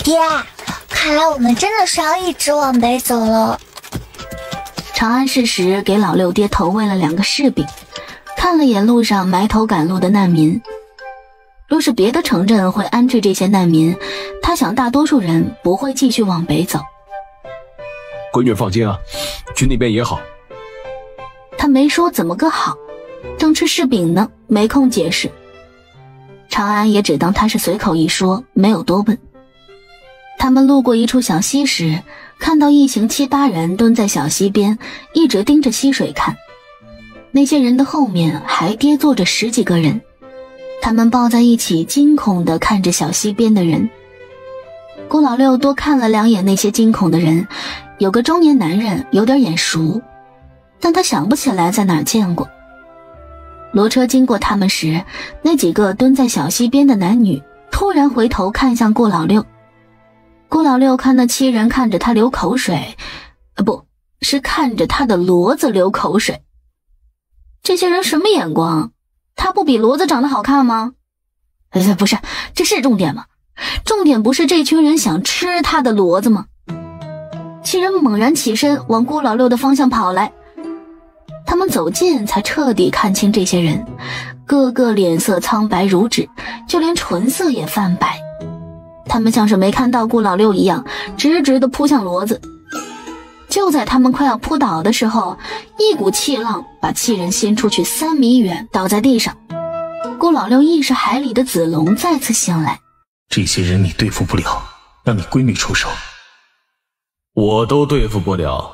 爹，看来我们真的是要一直往北走了。长安市时给老六爹投喂了2个柿饼，看了眼路上埋头赶路的难民。若是别的城镇会安置这些难民，他想大多数人不会继续往北走。闺女放心啊，去那边也好。他没说怎么个好，正吃柿饼呢，没空解释。长安也只当他是随口一说，没有多问。他们路过一处小溪时，看到一行7、8人蹲在小溪边，一直盯着溪水看。那些人的后面还跌坐着10几个人，他们抱在一起，惊恐地看着小溪边的人。顾老六多看了2眼那些惊恐的人，有个中年男人有点眼熟，但他想不起来在哪儿见过。骡车经过他们时，那几个蹲在小溪边的男女突然回头看向顾老六。顾老六看那7人看着他流口水，不是看着他的骡子流口水。这些人什么眼光？他不比骡子长得好看吗？不是，这是重点吗？重点不是这群人想吃他的骡子吗？7人猛然起身往顾老六的方向跑来。他们走近才彻底看清这些人，个个脸色苍白如纸，就连唇色也泛白。他们像是没看到顾老六一样，直直地扑向骡子。就在他们快要扑倒的时候，一股气浪把7人掀出去3米远，倒在地上。顾老六意识海里的子龙再次醒来。这些人你对付不了，让你闺女出手。我都对付不了，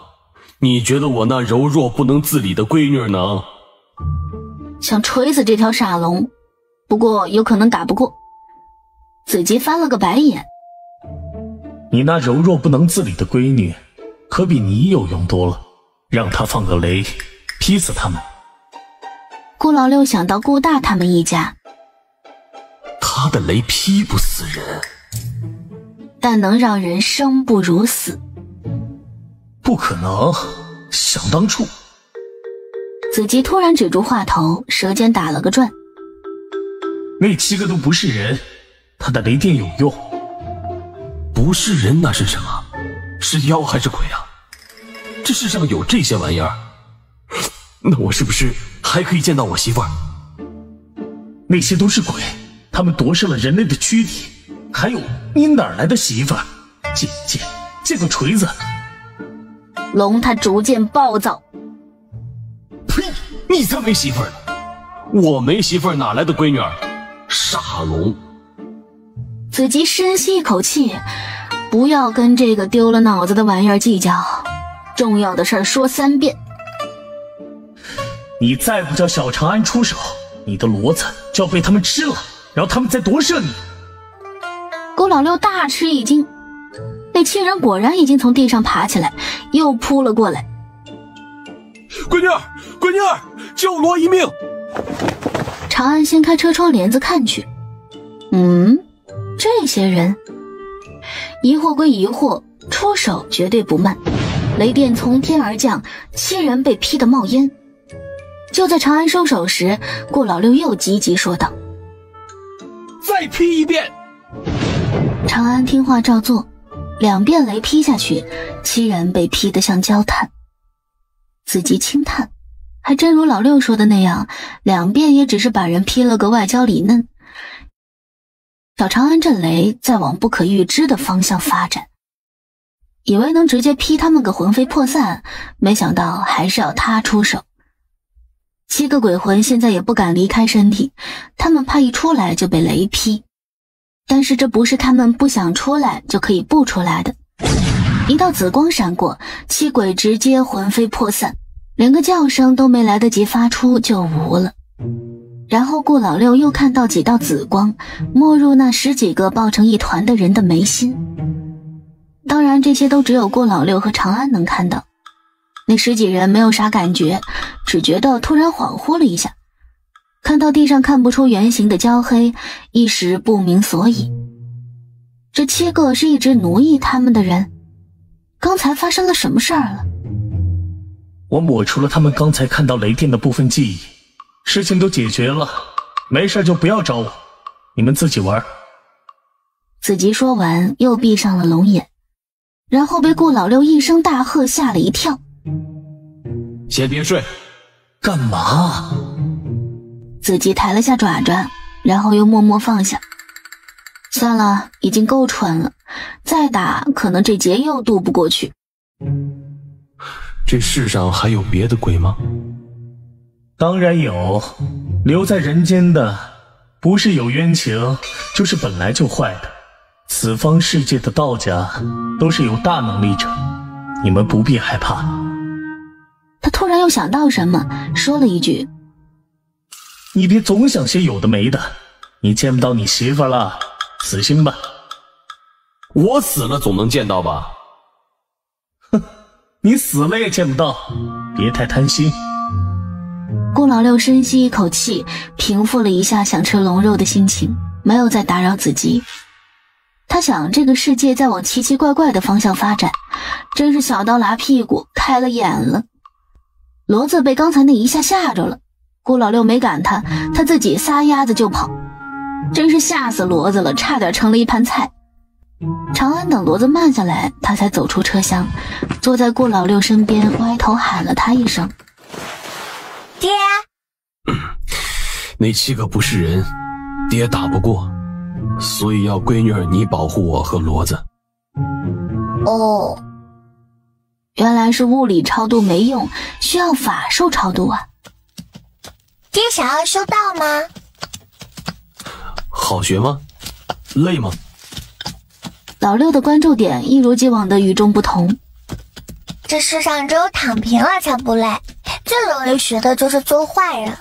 你觉得我那柔弱不能自理的闺女呢？想锤死这条傻龙，不过有可能打不过。子吉翻了个白眼。你那柔弱不能自理的闺女可比你有用多了，让她放个雷劈死他们。顾老六想到顾大他们一家，他的雷劈不死人，但能让人生不如死。不可能，想当初。子吉突然止住话头，舌尖打了个转。那7个都不是人，他的雷电有用。不是人那是什么？是妖还是鬼啊？这世上有这些玩意儿？那我是不是还可以见到我媳妇儿？那些都是鬼，他们夺舍了人类的躯体。还有，你哪儿来的媳妇儿？借个锤子。龙他逐渐暴躁。呸！你才没媳妇儿呢！我没媳妇儿哪来的闺女儿？傻龙！子吉深吸一口气，不要跟这个丢了脑子的玩意儿计较，重要的事儿说3遍。你再不叫小长安出手，你的骡子就要被他们吃了，然后他们再夺舍你。顾老六大吃一惊，那7人果然已经从地上爬起来，又扑了过来。闺女儿，救骡一命！长安掀开车窗帘子看去，这些人疑惑归疑惑，出手绝对不慢。雷电从天而降，7人被劈得冒烟。就在长安收手时，顾老六又急急说道：再劈一遍！长安听话照做，2遍雷劈下去，7人被劈得像焦炭。子吉轻叹，还真如老六说的那样，2遍也只是把人劈了个外焦里嫩。小长安这雷再往不可预知的方向发展，以为能直接劈他们个魂飞魄散，没想到还是要他出手。7个鬼魂现在也不敢离开身体，他们怕一出来就被雷劈。但是这不是他们不想出来就可以不出来的。一道紫光闪过，7鬼直接魂飞魄散，连个叫声都没来得及发出就无了。然后顾老六又看到几道紫光没入那10几个抱成一团的人的眉心。当然这些都只有顾老六和长安能看到。那10几人没有啥感觉，只觉得突然恍惚了一下，看到地上看不出原形的焦黑，一时不明所以。这7个是一直奴役他们的人，刚才发生了什么事儿了？我抹除了他们刚才看到雷电的部分记忆，事情都解决了，没事就不要找我，你们自己玩。子吉说完又闭上了龙眼，然后被顾老六一声大喝吓了一跳。先别睡。干嘛？子吉抬了下爪爪，然后又默默放下。算了，已经够蠢了，再打可能这劫又渡不过去。这世上还有别的鬼吗？当然有，留在人间的不是有冤情，就是本来就坏的。此方世界的道家都是有大能力者，你们不必害怕。他突然又想到什么，说了一句：你别总想些有的没的，你见不到你媳妇了，死心吧。我死了总能见到吧？哼，你死了也见不到，别太贪心。顾老六深吸一口气，平复了一下想吃龙肉的心情，没有再打扰子吉。他想这个世界在往奇奇怪怪的方向发展，真是小刀拉屁股，开了眼了。骡子被刚才那一下吓着了，顾老六没赶他，他自己撒丫子就跑，真是吓死骡子了，差点成了一盘菜。长安等骡子慢下来，他才走出车厢，坐在顾老六身边，歪头喊了他一声：爹。那7个不是人，爹打不过，所以要闺女儿你保护我和骡子。哦，原来是物理超度没用，需要法术超度啊。爹想要修道吗？好学吗？累吗？老六的关注点一如既往的与众不同。这世上只有躺平了才不累，最容易学的就是做坏人。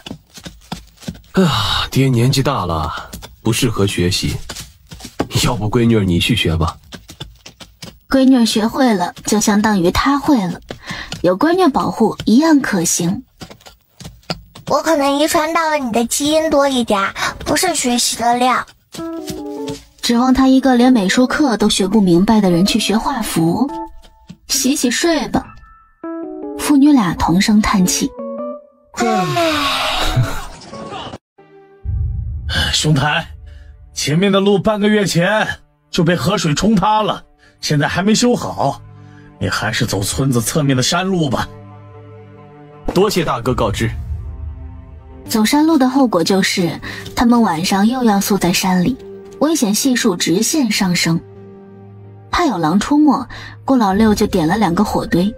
爹年纪大了，不适合学习，要不闺女儿你去学吧。闺女学会了就相当于她会了，有闺女保护一样可行。我可能遗传到了你的基因多一点，不是学习的料。指望他一个连美术课都学不明白的人去学画符，洗洗睡吧。父女俩同声叹气。兄台，前面的路半个月前就被河水冲塌了，现在还没修好，你还是走村子侧面的山路吧。多谢大哥告知。走山路的后果就是他们晚上又要宿在山里，危险系数直线上升。怕有狼出没，顾老六就点了2个火堆。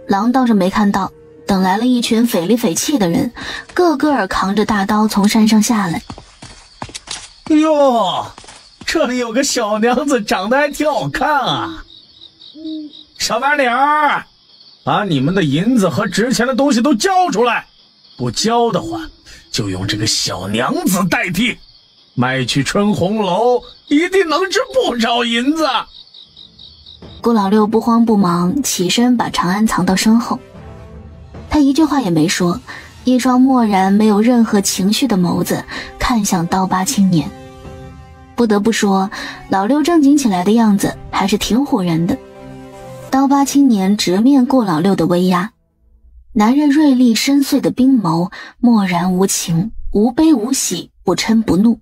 狼倒是没看到，等来了一群匪里匪气的人，个个扛着大刀从山上下来。哟，这里有个小娘子，长得还挺好看啊。小白脸儿，把你们的银子和值钱的东西都交出来，不交的话就用这个小娘子代替，卖去春红楼一定能值不少银子。顾老六不慌不忙起身把长安藏到身后，他一句话也没说，一双漠然没有任何情绪的眸子看向刀疤青年。不得不说，老六正经起来的样子还是挺唬人的。刀疤青年直面顾老六的威压，男人锐利深邃的冰眸漠然无情，无悲无喜，不嗔不怒。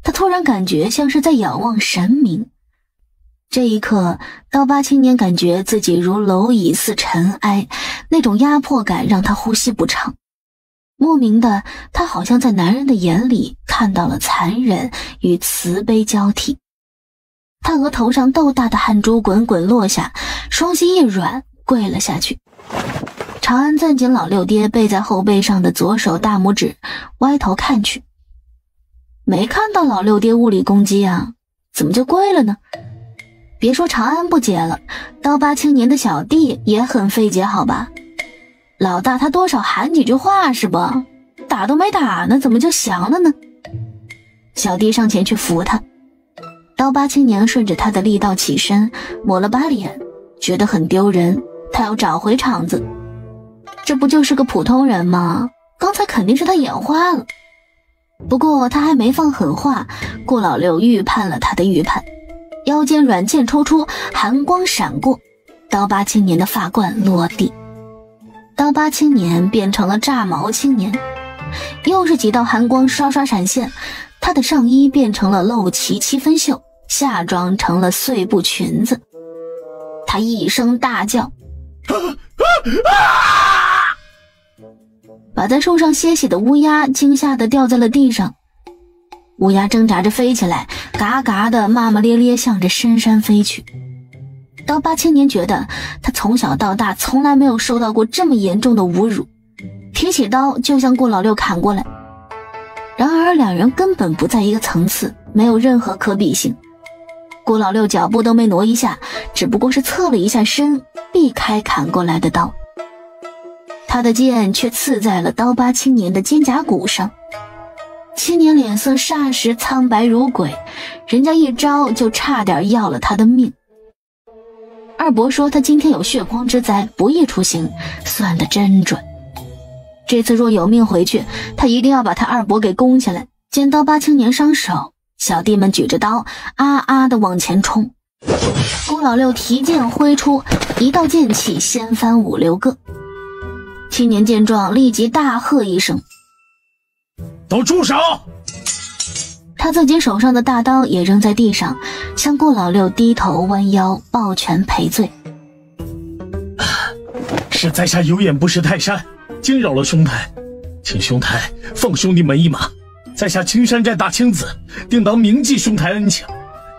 他突然感觉像是在仰望神明。这一刻，刀疤青年感觉自己如蝼蚁似尘埃，那种压迫感让他呼吸不畅。莫名的，他好像在男人的眼里看到了残忍与慈悲交替。他额头上豆大的汗珠滚滚落下，双膝一软，跪了下去。长安攥紧老六爹背在后背上的左手大拇指，歪头看去，没看到老六爹物理攻击啊，怎么就跪了呢？别说长安不解了，刀疤青年的小弟也很费解好吧？老大他多少喊几句话是吧？打都没打呢，怎么就降了呢？小弟上前去扶他，刀疤青年顺着他的力道起身，抹了把脸，觉得很丢人，他要找回场子。这不就是个普通人吗？刚才肯定是他眼花了。不过他还没放狠话，顾老六预判了他的预判，腰间软剑抽出，寒光闪过，刀疤青年的发冠落地，刀疤青年变成了炸毛青年，又是几道寒光刷刷闪现，她的上衣变成了露脐七分袖，下装成了碎布裙子。她一声大叫，把在树上歇息的乌鸦惊吓地掉在了地上。乌鸦挣扎着飞起来，嘎嘎地骂骂咧咧向着深山飞去。刀疤青年觉得他从小到大从来没有受到过这么严重的侮辱，提起刀就向顾老六砍过来。然而两人根本不在一个层次，没有任何可比性。顾老六脚步都没挪一下，只不过是侧了一下身，避开砍过来的刀。他的剑却刺在了刀疤青年的肩胛骨上。青年脸色霎时苍白如鬼，人家一招就差点要了他的命。二伯说他今天有血光之灾，不宜出行，算得真准。这次若有命回去，他一定要把他二伯给攻下来。见刀疤青年伤手，小弟们举着刀啊啊地往前冲。顾老六提剑挥出，一道剑气掀翻5、6个。青年见状，立即大喝一声：“都住手！”他自己手上的大刀也扔在地上，向顾老六低头弯腰抱拳赔罪：“是在下有眼不识泰山，惊扰了兄台，请兄台放兄弟们一马。在下青山寨大青子，定当铭记兄台恩情。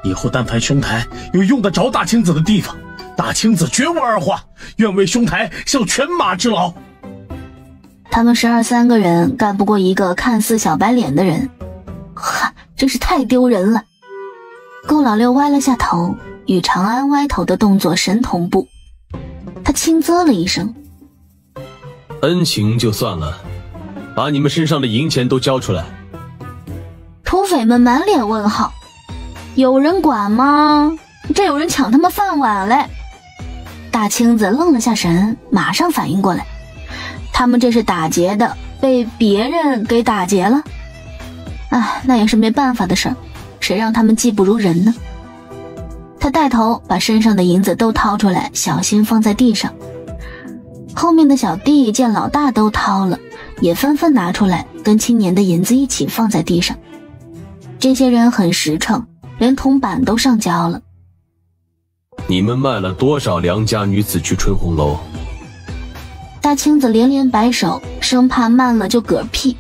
以后但凡兄台有用得着大青子的地方，大青子绝无二话，愿为兄台效犬马之劳。”他们12、13个人干不过一个看似小白脸的人，真是太丢人了。顾老六歪了下头，与长安歪头的动作神同步。他轻啧了一声：“恩情就算了，把你们身上的银钱都交出来。”土匪们满脸问号：“有人管吗？这有人抢他们饭碗嘞！”大青子愣了下神，马上反应过来，他们这是打劫的，被别人给打劫了。那也是没办法的事儿，谁让他们技不如人呢？他带头把身上的银子都掏出来，小心放在地上。后面的小弟见老大都掏了，也纷纷拿出来，跟青年的银子一起放在地上。这些人很实诚，连铜板都上交了。你们卖了多少良家女子去春红楼？大青子连连摆手，生怕慢了就嗝屁。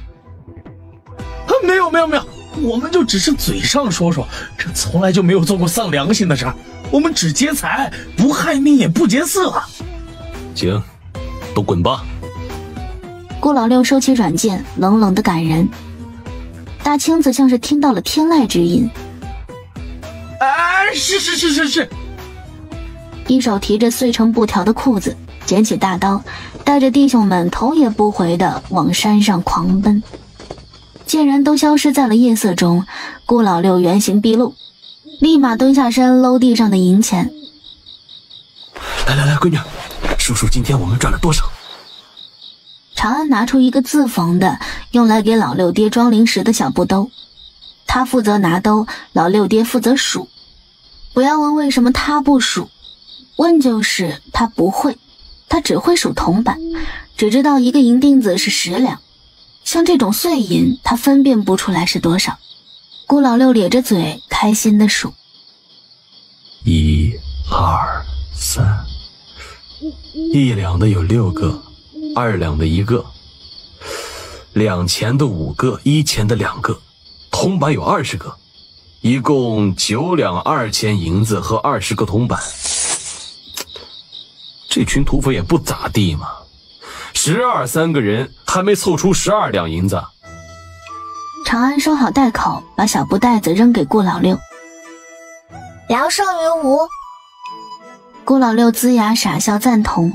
没有，我们就只是嘴上说说，这从来就没有做过丧良心的事儿。我们只劫财，不害命也不劫色。行，都滚吧。顾老六收起软剑，冷冷的赶人。大青子像是听到了天籁之音。是。一手提着碎成布条的裤子，捡起大刀，带着弟兄们头也不回地往山上狂奔。见人都消失在了夜色中，顾老六原形毕露，立马蹲下身搂地上的银钱。来，闺女，数数今天我们赚了多少。长安拿出一个自缝的用来给老六爹装零食的小布兜，他负责拿兜，老六爹负责数。不要问为什么他不数，问就是他不会，他只会数铜板，只知道一个银锭子是10两，像这种碎银他分辨不出来是多少。顾老六咧着嘴开心地数，1、2、3，1两的有6个，2两的1个，2钱的5个，1钱的2个，铜板有20个，一共9两2钱银子和20个铜板。这群土匪也不咋地嘛，12、3个人还没凑出12两银子。长安收好袋口，把小布袋子扔给顾老六。聊胜于无。顾老六龇牙傻笑赞同，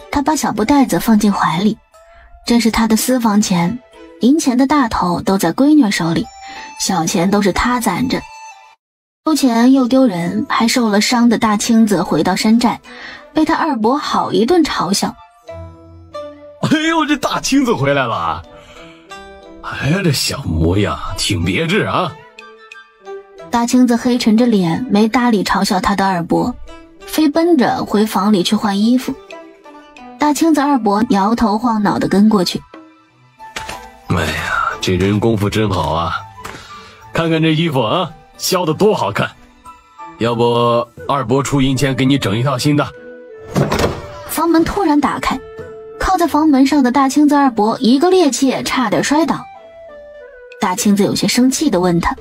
他把小布袋子放进怀里，这是他的私房钱，银钱的大头都在闺女手里，小钱都是他攒着。丢钱又丢人，还受了伤的大青子回到山寨，被他二伯好一顿嘲笑。哎呦，这大青子回来了！哎呀，这小模样挺别致啊！大青子黑沉着脸，没搭理嘲笑他的二伯，飞奔着回房里去换衣服。大青子二伯摇头晃脑地跟过去。哎呀，这人功夫真好啊！看看这衣服啊，削得多好看！要不二伯出银钱给你整一套新的。房门突然打开，靠在房门上的大青子二伯一个趔趄，差点摔倒。大青子有些生气地问他：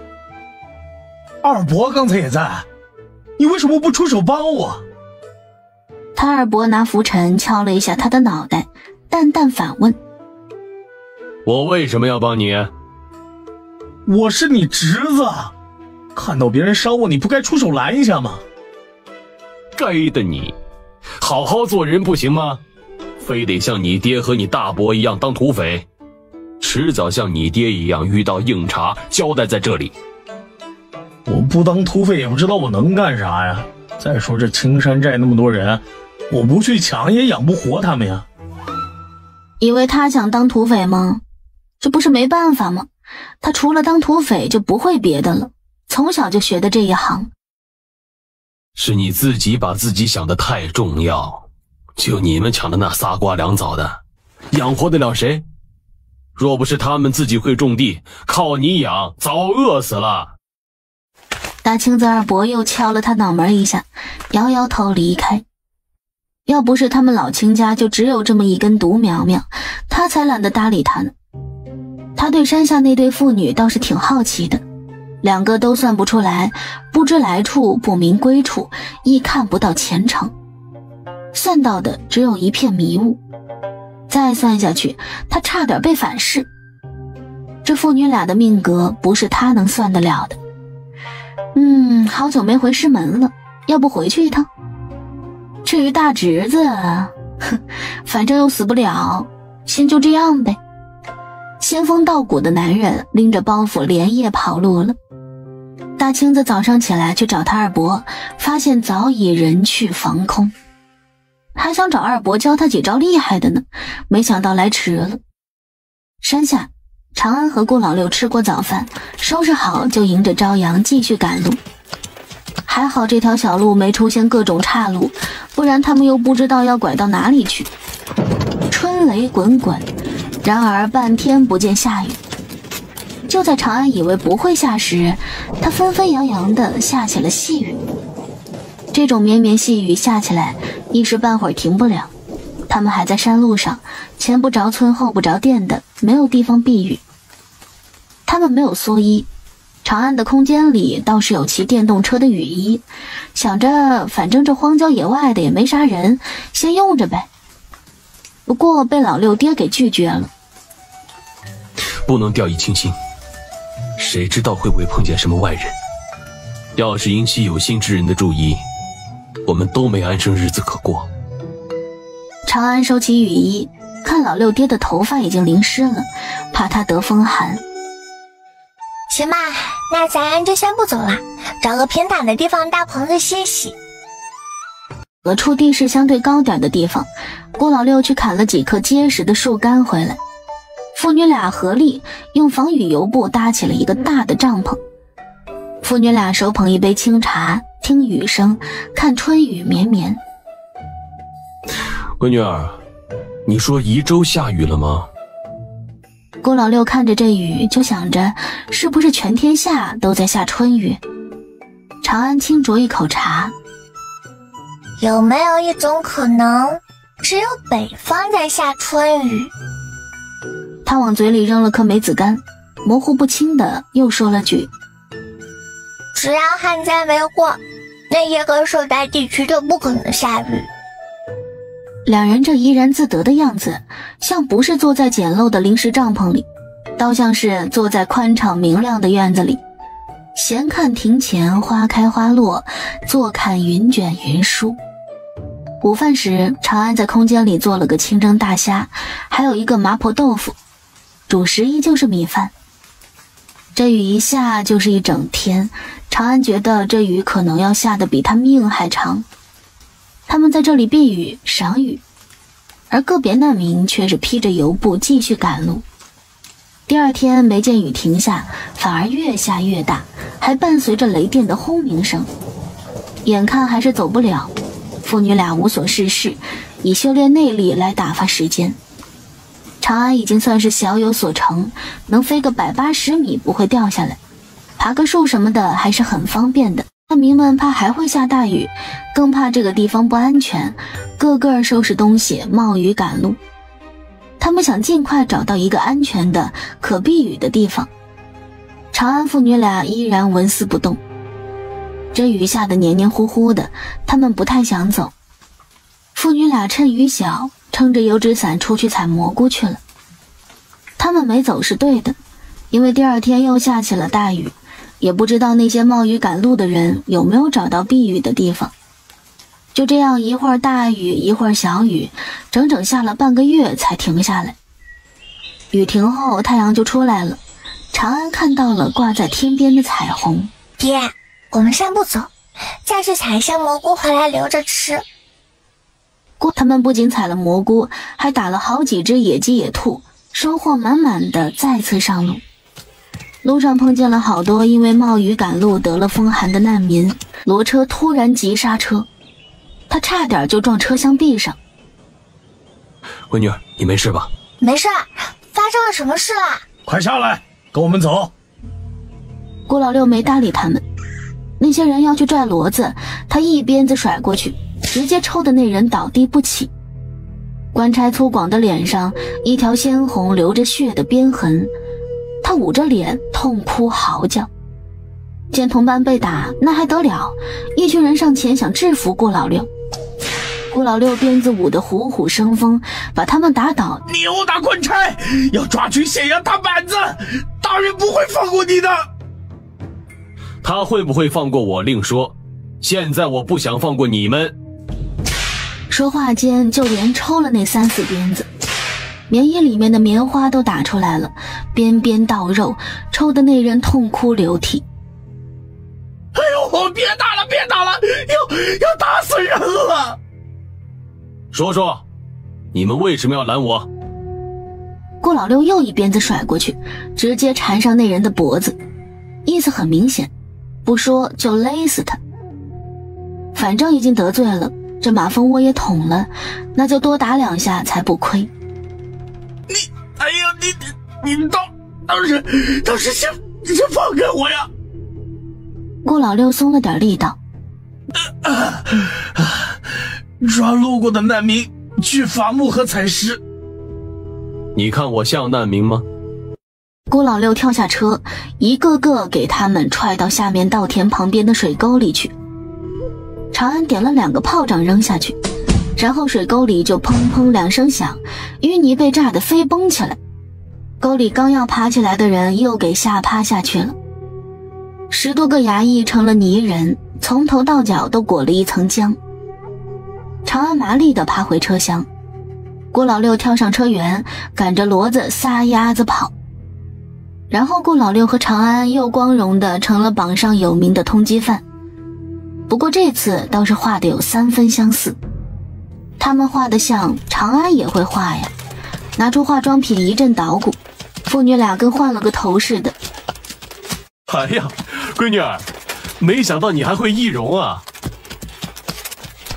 二伯刚才也在，你为什么不出手帮我？他二伯拿拂尘敲了一下他的脑袋，淡淡反问：我为什么要帮你？我是你侄子，看到别人伤我，你不该出手拦一下吗？该的你，好好做人不行吗？非得像你爹和你大伯一样当土匪，迟早像你爹一样遇到硬茬，交代在这里。我不当土匪也不知道我能干啥呀。再说这青山寨那么多人，我不去抢也养不活他们呀。以为他想当土匪吗？这不是没办法吗？他除了当土匪就不会别的了，从小就学的这一行。是你自己把自己想得太重要，就你们抢的那仨瓜两枣的，养活得了谁？若不是他们自己会种地，靠你养，早饿死了。大青子二伯又敲了他脑门一下，摇摇头离开。要不是他们老青家就只有这么一根独苗苗，他才懒得搭理他呢。他对山下那对父女倒是挺好奇的，两个都算不出来，不知来处，不明归处，亦看不到前程，算到的只有一片迷雾。再算下去，他差点被反噬。这父女俩的命格不是他能算得了的。好久没回师门了，要不回去一趟？至于大侄子，反正又死不了，先就这样呗。仙风道骨的男人拎着包袱连夜跑路了。大青子早上起来去找他二伯，发现早已人去房空。还想找二伯教他几招厉害的呢，没想到来迟了。山下，长安和顾老六吃过早饭，收拾好就迎着朝阳继续赶路。还好这条小路没出现各种岔路，不然他们又不知道要拐到哪里去。春雷滚滚，然而半天不见下雨。就在长安以为不会下时，它纷纷扬扬地下起了细雨。这种绵绵细雨下起来，一时半会儿停不了。他们还在山路上，前不着村后不着店的，没有地方避雨。他们没有蓑衣，长安的空间里倒是有骑电动车的雨衣，想着反正这荒郊野外的也没啥人，先用着呗。不过被老六爹给拒绝了。不能掉以轻心，谁知道会不会碰见什么外人？要是引起有心之人的注意，我们都没安生日子可过。长安收起雨衣，看老六爹的头发已经淋湿了，怕他得风寒。行吧，那咱就先不走了，找个平坦的地方搭棚子歇息。隔处地势相对高点的地方，郭老六去砍了几棵结实的树干回来。父女俩合力用防雨油布搭起了一个大的帐篷。父女俩手捧一杯清茶，听雨声，看春雨绵绵。闺女儿，你说宜州下雨了吗？郭老六看着这雨，就想着是不是全天下都在下春雨。长安轻啄一口茶，有没有一种可能，只有北方在下春雨？他往嘴里扔了颗梅子干，模糊不清的又说了句：只要旱灾没过，那些个受灾地区都不可能下雨。两人这怡然自得的样子，像不是坐在简陋的临时帐篷里，倒像是坐在宽敞明亮的院子里，闲看庭前花开花落，坐看云卷云舒。午饭时，长安在空间里做了个清蒸大虾，还有一个麻婆豆腐，主食依旧是米饭。这雨一下就是一整天，长安觉得这雨可能要下得比他命还长。他们在这里避雨赏雨，而个别难民却是披着油布继续赶路。第二天没见雨停下，反而越下越大，还伴随着雷电的轰鸣声。眼看还是走不了，父女俩无所事事，以修炼内力来打发时间。长安已经算是小有所成，能飞个180米不会掉下来。爬个树什么的还是很方便的。难民们怕还会下大雨，更怕这个地方不安全，个个收拾东西冒雨赶路。他们想尽快找到一个安全的可避雨的地方。长安父女俩依然纹丝不动。这雨下得黏黏糊糊的，他们不太想走。父女俩趁雨小，撑着油纸伞出去采蘑菇去了。他们没走是对的，因为第二天又下起了大雨，也不知道那些冒雨赶路的人有没有找到避雨的地方。就这样一会儿大雨一会儿小雨，整整下了半个月才停下来。雨停后太阳就出来了，长安看到了挂在天边的彩虹。爹，我们散步走，再去采一些蘑菇回来留着吃。他们不仅采了蘑菇，还打了好几只野鸡野兔，收获满满的再次上路。路上碰见了好多因为冒雨赶路得了风寒的难民，骡车突然急刹车，他差点就撞车厢壁上。闺女，你没事吧？没事，发生了什么事啦？快下来，跟我们走。郭老六没搭理他们，那些人要去拽骡子，他一鞭子甩过去，直接抽的那人倒地不起。官差粗犷的脸上一条鲜红流着血的鞭痕，他捂着脸痛哭嚎叫。见同伴被打，那还得了，一群人上前想制服郭老六。郭老六鞭子舞得虎虎生风，把他们打倒。你殴打官差，要抓去咸阳打板子，大人不会放过你的。他会不会放过我另说，现在我不想放过你们。说话间就连抽了那3、4鞭子，棉衣里面的棉花都打出来了，鞭鞭到肉，抽的那人痛哭流涕。哎呦，别打了，别打了，要打死人了！说说，你们为什么要拦我？郭老六又一鞭子甩过去，直接缠上那人的脖子，意思很明显，不说就勒死他。反正已经得罪了，这马蜂窝也捅了，那就多打2下才不亏。哎呀，你当时先放开我呀！郭老六松了点力道。抓路过的难民去伐木和采石。你看我像难民吗？郭老六跳下车，一个个给他们踹到下面稻田旁边的水沟里去。长安点了2个炮仗扔下去，然后水沟里就砰砰2声响，淤泥被炸得飞崩起来。沟里刚要爬起来的人又给吓趴下去了。10多个衙役成了泥人，从头到脚都裹了一层浆。长安麻利地爬回车厢，郭老六跳上车辕，赶着骡子撒丫子跑。然后郭老六和长安又光荣地成了榜上有名的通缉犯。不过这次倒是画的有3分相似，他们画的像，长安也会画呀。拿出化妆品一阵捣鼓，父女俩跟换了个头似的。哎呀，闺女儿，没想到你还会易容啊！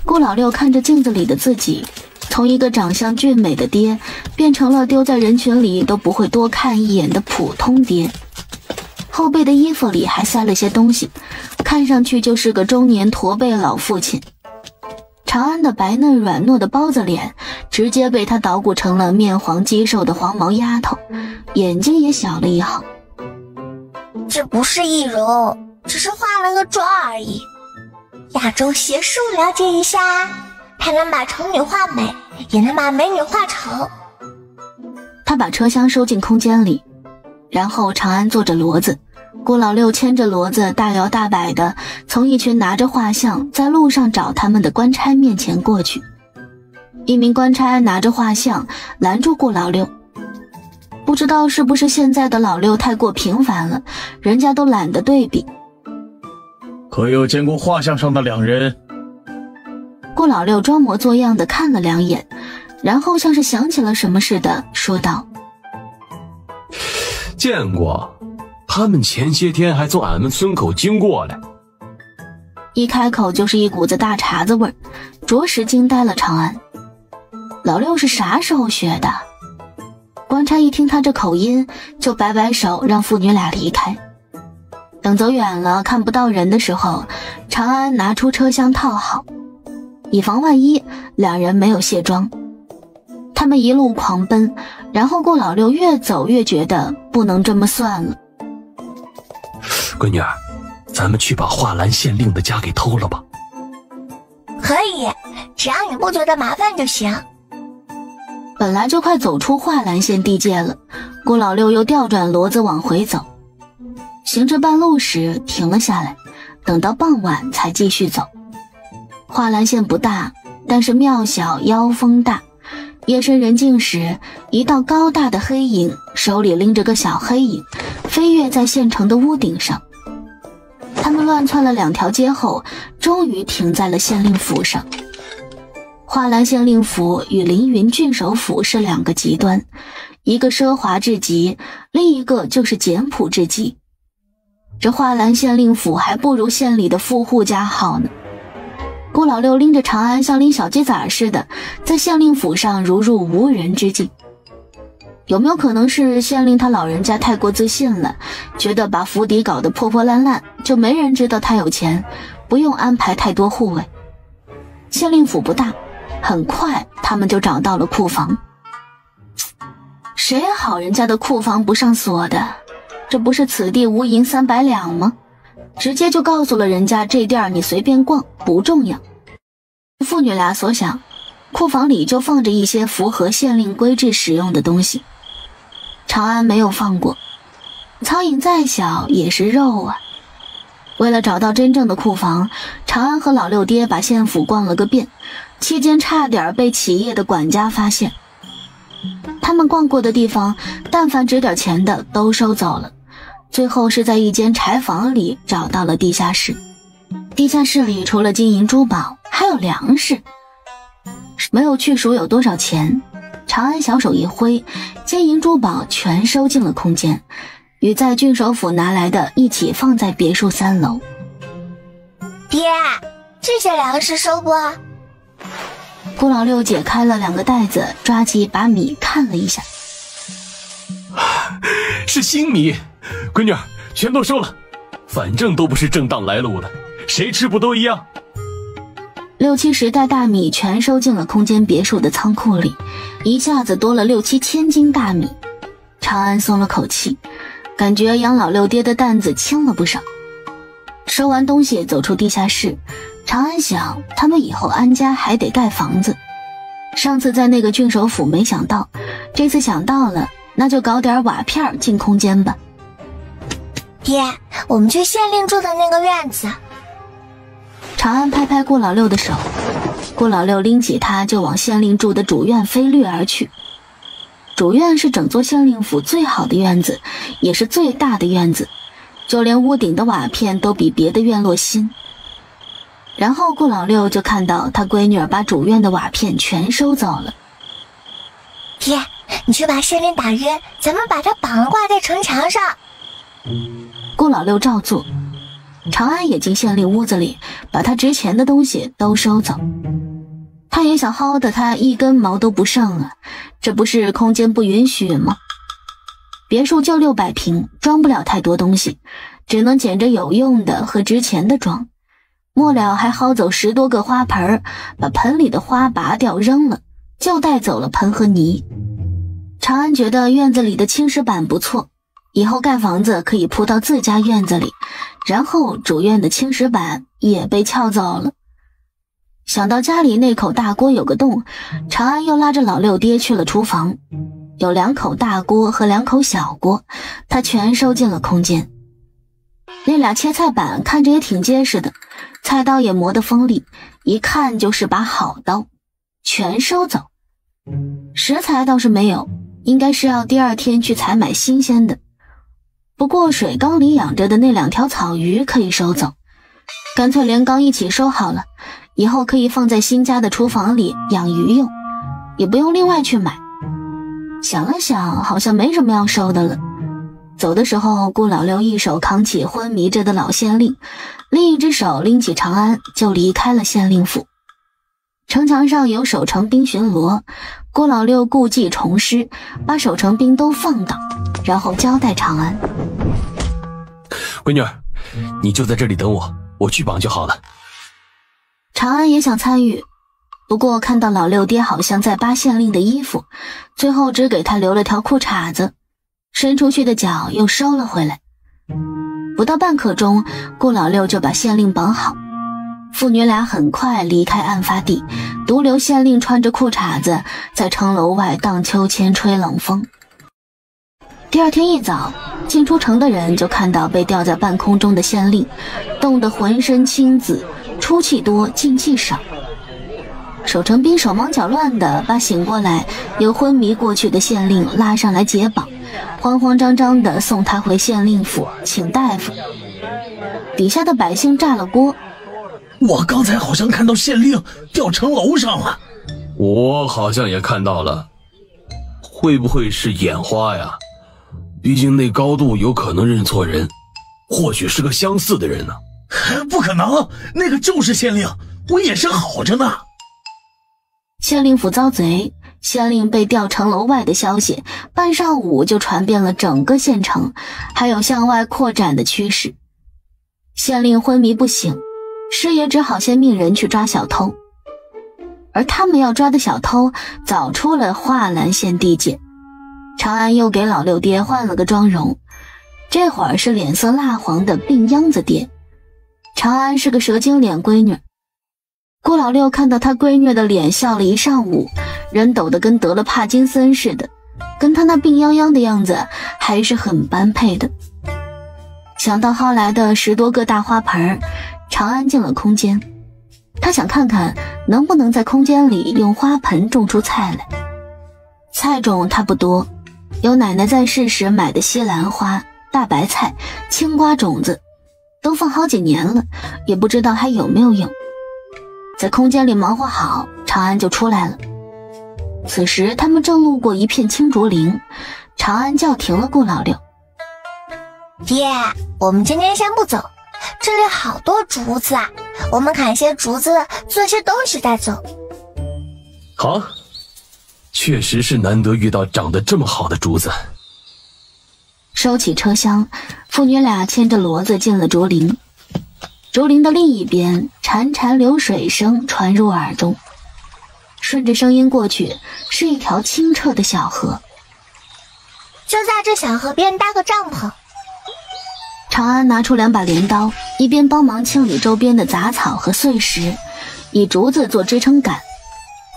郭老六看着镜子里的自己，从一个长相俊美的爹变成了丢在人群里都不会多看一眼的普通爹。后背的衣服里还塞了些东西，看上去就是个中年驼背老父亲。长安的白嫩软糯的包子脸直接被他捣鼓成了面黄肌瘦的黄毛丫头，眼睛也小了一号。这不是易容，只是化了个妆而已。亚洲邪术了解一下，它能把丑女化美，也能把美女化丑。他把车厢收进空间里，然后长安坐着骡子，郭老六牵着骡子大摇大摆地从一群拿着画像在路上找他们的官差面前过去。一名官差拿着画像拦住郭老六，不知道是不是现在的老六太过平凡了，人家都懒得对比。可有见过画像上的2人？郭老六装模作样地看了2眼，然后像是想起了什么似的说道：见过，他们前些天还从俺们村口经过嘞。一开口就是一股子大碴子味儿，着实惊呆了长安。老六是啥时候学的？官差一听他这口音，就摆摆手让父女俩离开。等走远了看不到人的时候，长安拿出车厢套好，以防万一，两人没有卸妆。他们一路狂奔，然后顾老六越走越觉得不能这么算了。闺女儿，咱们去把画兰县令的家给偷了吧。可以，只要你不觉得麻烦就行。本来就快走出画兰县地界了，顾老六又调转骡子往回走。行至半路时停了下来，等到傍晚才继续走。画兰县不大，但是庙小妖风大。夜深人静时，一道高大的黑影手里拎着个小黑影，飞跃在县城的屋顶上。他们乱窜了2条街后，终于停在了县令府上。画兰县令府与凌云郡守府是2个极端，一个奢华至极，另一个就是简朴至极。这画兰县令府还不如县里的富户家好呢。顾老六拎着长安像拎小鸡仔似的，在县令府上如入无人之境。有没有可能是县令他老人家太过自信了，觉得把府邸搞得破破烂烂，就没人知道他有钱，不用安排太多护卫。县令府不大，很快他们就找到了库房。谁好人家的库房不上锁的？这不是此地无银300两吗？直接就告诉了人家这地儿你随便逛，不重要。父女俩所想，库房里就放着一些符合县令规制使用的东西。长安没有放过，苍蝇再小也是肉啊。为了找到真正的库房，长安和老六爹把县府逛了个遍，期间差点被企业的管家发现。他们逛过的地方，但凡值点钱的都收走了。最后是在一间柴房里找到了地下室。地下室里除了金银珠宝，还有粮食。没有去数有多少钱，长安小手一挥，金银珠宝全收进了空间，与在郡守府拿来的一起放在别墅3楼。爹，这些粮食收不？顾老六解开了2个袋子，抓起一把米看了一下，是新米，闺女儿，全都收了，反正都不是正当来路的，谁吃不都一样。6、7袋大米全收进了空间别墅的仓库里，一下子多了6、7千斤大米。长安松了口气，感觉养老六爹的担子轻了不少。收完东西走出地下室，长安想他们以后安家还得盖房子。上次在那个郡守府没想到，这次想到了，那就搞点瓦片进空间吧。爹，我们去县令住的那个院子。长安拍拍顾老六的手，顾老六拎起他就往县令住的主院飞掠而去。主院是整座县令府最好的院子，也是最大的院子，就连屋顶的瓦片都比别的院落新。然后顾老六就看到他闺女儿把主院的瓦片全收走了。爹，你去把县令打晕，咱们把他绑了挂在城墙上。顾老六照做，长安也进县令屋子里，把他值钱的东西都收走。他也想薅得他一根毛都不剩啊，这不是空间不允许吗？别墅就600平，装不了太多东西，只能捡着有用的和值钱的装。末了还薅走10多个花盆，把盆里的花拔掉扔了，就带走了盆和泥。长安觉得院子里的青石板不错，以后盖房子可以铺到自家院子里，然后主院的青石板也被撬走了。想到家里那口大锅有个洞，长安又拉着老六爹去了厨房，有2口大锅和2口小锅，他全收进了空间。那俩切菜板看着也挺结实的，菜刀也磨得锋利，一看就是把好刀，全收走。食材倒是没有，应该是要第2天去采买新鲜的。不过水缸里养着的那2条草鱼可以收走，干脆连缸一起收好了，以后可以放在新家的厨房里养鱼用，也不用另外去买。想了想，好像没什么要收的了。走的时候，顾老六一手扛起昏迷着的老县令，另一只手拎起长安，就离开了县令府。城墙上有守城兵巡逻，顾老六故技重施，把守城兵都放倒，然后交代长安：闺女儿，你就在这里等我，我去绑就好了。长安也想参与，不过看到老六爹好像在扒县令的衣服，最后只给他留了条裤衩子，伸出去的脚又收了回来。不到半刻钟，顾老六就把县令绑好，父女俩很快离开案发地，独留县令穿着裤衩子在城楼外荡秋千吹冷风。第二天一早，进出城的人就看到被吊在半空中的县令，冻得浑身青紫，出气多进气少。守城兵手忙脚乱地把醒过来又昏迷过去的县令拉上来解绑，慌慌张张地送他回县令府请大夫。底下的百姓炸了锅，我刚才好像看到县令掉城楼上了。我好像也看到了，会不会是眼花呀？毕竟那高度有可能认错人，或许是个相似的人呢。不可能，那个就是县令，我眼神好着呢。县令府遭贼，县令被吊城楼外的消息半上午就传遍了整个县城，还有向外扩展的趋势。县令昏迷不醒，师爷只好先命人去抓小偷，而他们要抓的小偷早出了华兰县地界。长安又给老六爹换了个妆容，这会儿是脸色蜡黄的病秧子爹。长安是个蛇精脸闺女，顾老六看到他闺女的脸笑了一上午，人抖得跟得了帕金森似的，跟他那病殃殃的样子还是很般配的。想到薅来的10多个大花盆，长安进了空间，他想看看能不能在空间里用花盆种出菜来。菜种他不多，有奶奶在世时买的西兰花、大白菜、青瓜种子，都放好几年了，也不知道还有没有用。在空间里忙活好，长安就出来了。此时他们正路过一片青竹林，长安叫停了顾老六。爹，我们今天先不走，这里好多竹子啊，我们砍些竹子做些东西再走。好，确实是难得遇到长得这么好的竹子。收起车厢，父女俩牵着骡子进了竹林。竹林的另一边，潺潺流水声传入耳中，顺着声音过去，是一条清澈的小河。就在这小河边搭个帐篷。长安拿出2把镰刀，一边帮忙清理周边的杂草和碎石，以竹子做支撑杆，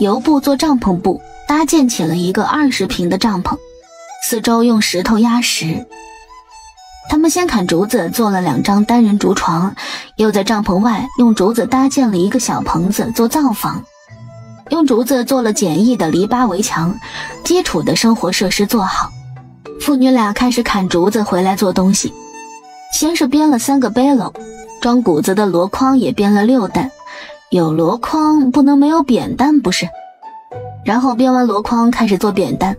油布做帐篷布，搭建起了一个20平的帐篷，四周用石头压实。他们先砍竹子做了2张单人竹床，又在帐篷外用竹子搭建了一个小棚子做灶房，用竹子做了简易的篱笆围墙，基础的生活设施做好。父女俩开始砍竹子回来做东西，先是编了3个背篓，装谷子的箩筐也编了6担，有箩筐不能没有扁担不是？然后编完箩筐开始做扁担，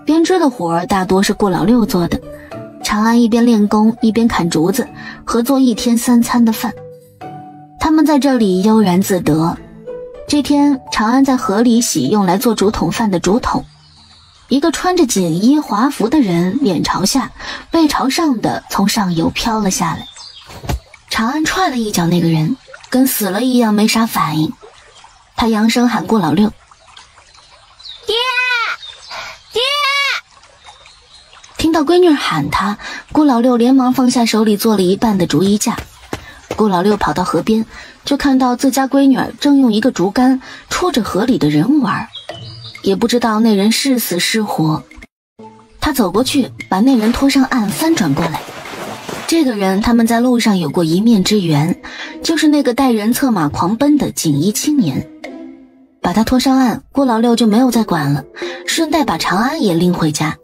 编织的活大多是顾老六做的。长安一边练功一边砍竹子，合作1天3餐的饭。他们在这里悠然自得。这天，长安在河里洗用来做竹筒饭的竹筒。一个穿着锦衣华服的人脸朝下，背朝上的从上游飘了下来。长安踹了一脚那个人，跟死了一样没啥反应。他扬声喊顾老六：爹，爹！听到闺女喊他，顾老六连忙放下手里做了一半的竹衣架。顾老六跑到河边，就看到自家闺女正用一个竹竿戳着河里的人玩，也不知道那人是死是活。他走过去，把那人拖上岸，翻转过来。这个人他们在路上有过一面之缘，就是那个带人策马狂奔的锦衣青年。把他拖上岸，顾老六就没有再管了，顺带把长安也拎回家。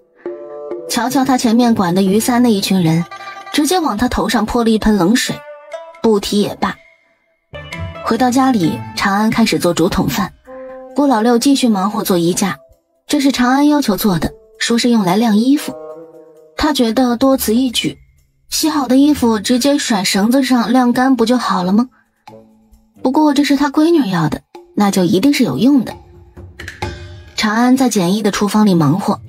瞧瞧他前面管的于三那一群人，直接往他头上泼了一盆冷水，不提也罢。回到家里，长安开始做竹筒饭，顾老六继续忙活做衣架，这是长安要求做的，说是用来晾衣服。他觉得多此一举，洗好的衣服直接甩绳子上晾干不就好了吗？不过这是他闺女要的，那就一定是有用的。长安在简易的厨房里忙活，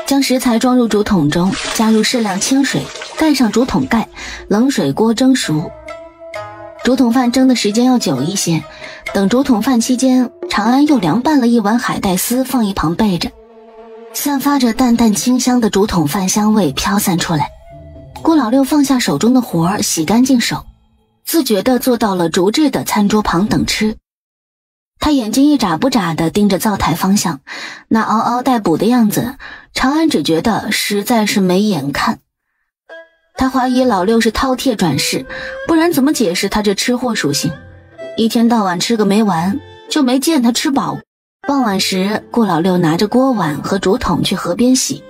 将食材装入竹筒中，加入适量清水，盖上竹筒盖，冷水锅蒸熟。竹筒饭蒸的时间要久一些，等竹筒饭期间，长安又凉拌了一碗海带丝放一旁备着，散发着淡淡清香的竹筒饭香味飘散出来。顾老六放下手中的活儿，洗干净手，自觉地坐到了竹制的餐桌旁等吃。他眼睛一眨不眨地盯着灶台方向，那嗷嗷待哺的样子，长安只觉得实在是没眼看。他怀疑老六是饕餮转世，不然怎么解释他这吃货属性？一天到晚吃个没完，就没见他吃饱。傍晚时，顾老六拿着锅碗和竹筒去河边洗，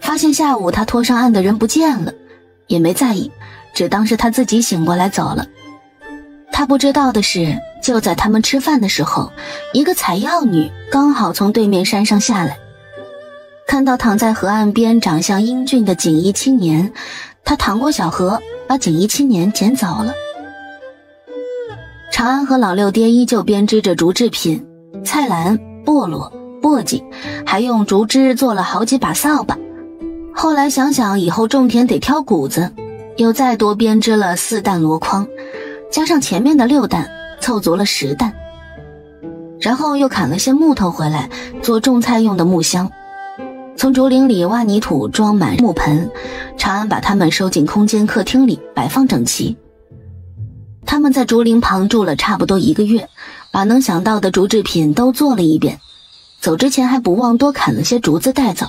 发现下午他拖上岸的人不见了，也没在意，只当是他自己醒过来走了。他不知道的是，就在他们吃饭的时候，一个采药女刚好从对面山上下来，看到躺在河岸边长相英俊的锦衣青年，他淌过小河，把锦衣青年捡走了。长安和老六爹依旧编织着竹制品，菜篮、菠萝、簸箕，还用竹枝做了好几把扫把。后来想想以后种田得挑谷子，又再多编织了4担箩筐，加上前面的6担，凑足了10担。然后又砍了些木头回来做种菜用的木箱，从竹林里挖泥土装满木盆，长安把它们收进空间客厅里摆放整齐。他们在竹林旁住了差不多1个月，把能想到的竹制品都做了一遍，走之前还不忘多砍了些竹子带走。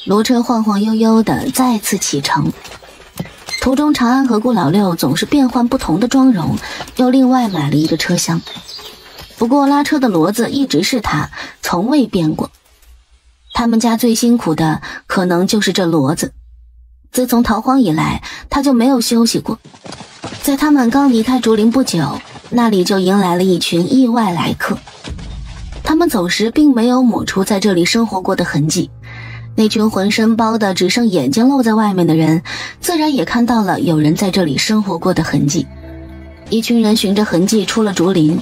骡车晃晃悠悠地再次启程，途中长安和顾老六总是变换不同的妆容，又另外买了一个车厢。不过拉车的骡子一直是他，从未变过。他们家最辛苦的可能就是这骡子，自从逃荒以来，他就没有休息过。在他们刚离开竹林不久，那里就迎来了一群意外来客。他们走时并没有抹除在这里生活过的痕迹，那群浑身包的只剩眼睛露在外面的人，自然也看到了有人在这里生活过的痕迹。一群人循着痕迹出了竹林，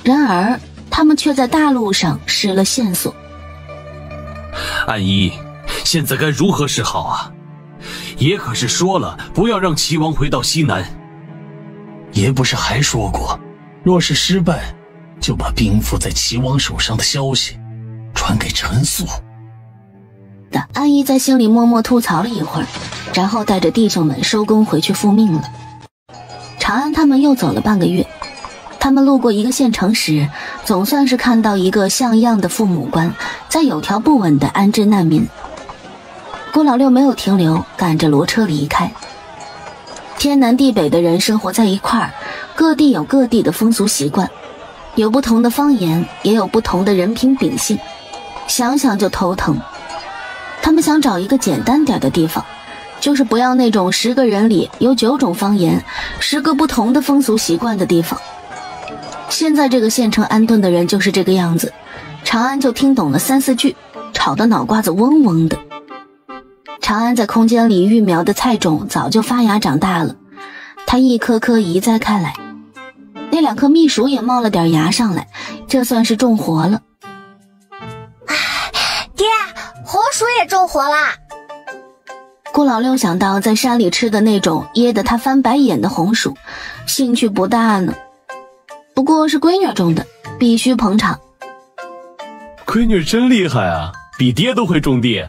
然而他们却在大路上失了线索。安姨，现在该如何是好啊？爷可是说了，不要让齐王回到西南。爷不是还说过，若是失败，就把兵符在齐王手上的消息传给陈肃。安姨在心里默默吐槽了一会儿，然后带着弟兄们收工回去复命了。长安他们又走了半个月，他们路过一个县城时，总算是看到一个像样的父母官在有条不紊地安置难民。顾老六没有停留，赶着骡车离开。天南地北的人生活在一块儿，各地有各地的风俗习惯，有不同的方言，也有不同的人品秉性，想想就头疼。他们想找一个简单点的地方，就是不要那种10个人里有9种方言，10个不同的风俗习惯的地方。现在这个县城安顿的人就是这个样子，长安就听懂了3、4句，吵得脑瓜子嗡嗡的。长安在空间里育苗的菜种早就发芽长大了，他一颗颗移栽开来，那2颗蜜薯也冒了点芽上来，这算是种活了。爹，红薯也种活啦！顾老六想到在山里吃的那种噎得他翻白眼的红薯，兴趣不大呢。不过是闺女种的，必须捧场。闺女真厉害啊，比爹都会种地。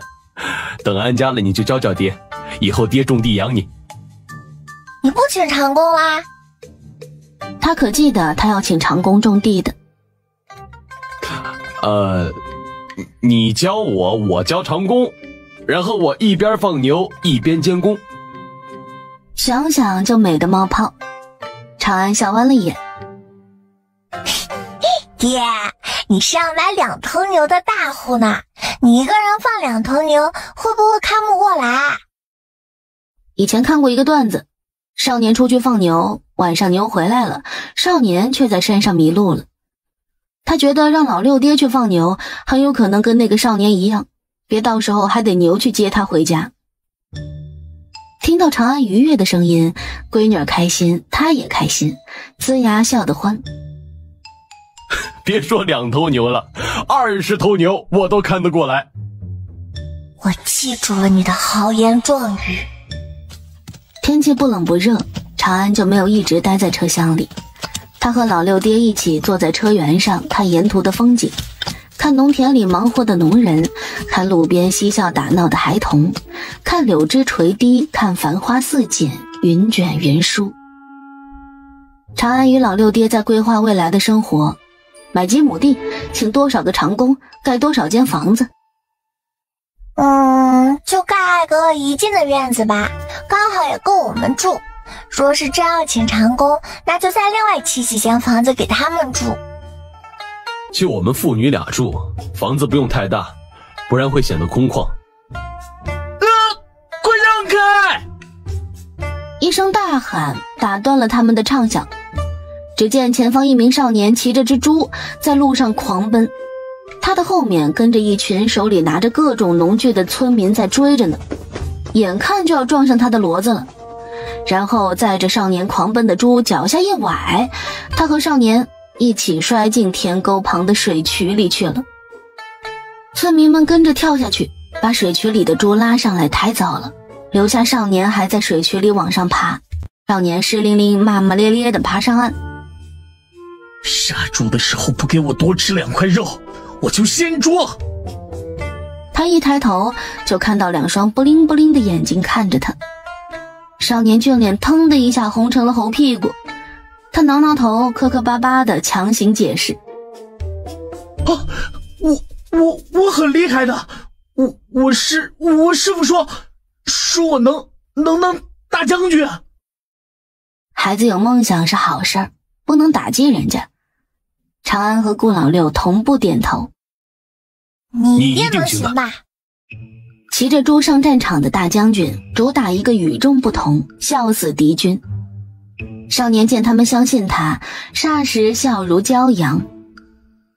等安家了你就教教爹，以后爹种地养你。你不请长工啦？他可记得他要请长工种地的。你教我，我教长工，然后我一边放牛一边监工。想想就美得冒泡。长安笑弯了眼。爹，你是要买2头牛的大户呢，你一个人放2头牛，会不会看不过来？以前看过一个段子，少年出去放牛，晚上牛回来了，少年却在山上迷路了。他觉得让老六爹去放牛，很有可能跟那个少年一样，别到时候还得牛去接他回家。听到长安愉悦的声音，闺女儿开心，他也开心，呲牙笑得欢。别说2头牛了，20头牛我都看得过来。我记住了你的豪言壮语，天气不冷不热，长安就没有一直待在车厢里。他和老六爹一起坐在车辕上，看沿途的风景，看农田里忙活的农人，看路边嬉笑打闹的孩童，看柳枝垂滴，看繁花似锦，云卷云舒。长安与老六爹在规划未来的生活，买几亩地，请多少个长工，盖多少间房子。就盖个1进的院子吧，刚好也够我们住。若是真要请长工，那就再另外砌几间房子给他们住。就我们父女俩住，房子不用太大，不然会显得空旷。快让开！一声大喊打断了他们的畅想。只见前方一名少年骑着只猪在路上狂奔，他的后面跟着一群手里拿着各种农具的村民在追着呢，眼看就要撞上他的骡子了。然后载着少年狂奔的猪脚下一崴，他和少年一起摔进田沟旁的水渠里去了。村民们跟着跳下去，把水渠里的猪拉上来抬走了，留下少年还在水渠里往上爬。少年湿淋淋骂骂咧咧地爬上岸。杀猪的时候不给我多吃2块肉，我就先捉。他一抬头就看到2双不灵不灵的眼睛看着他。少年俊脸腾的一下红成了猴屁股，他挠挠头，磕磕巴巴的强行解释：我很厉害的，我师傅说我能当大将军。孩子有梦想是好事儿，不能打击人家。长安和顾老六同步点头。你一定能行吧？骑着猪上战场的大将军主打一个与众不同，笑死敌军。少年见他们相信他，霎时笑如骄阳。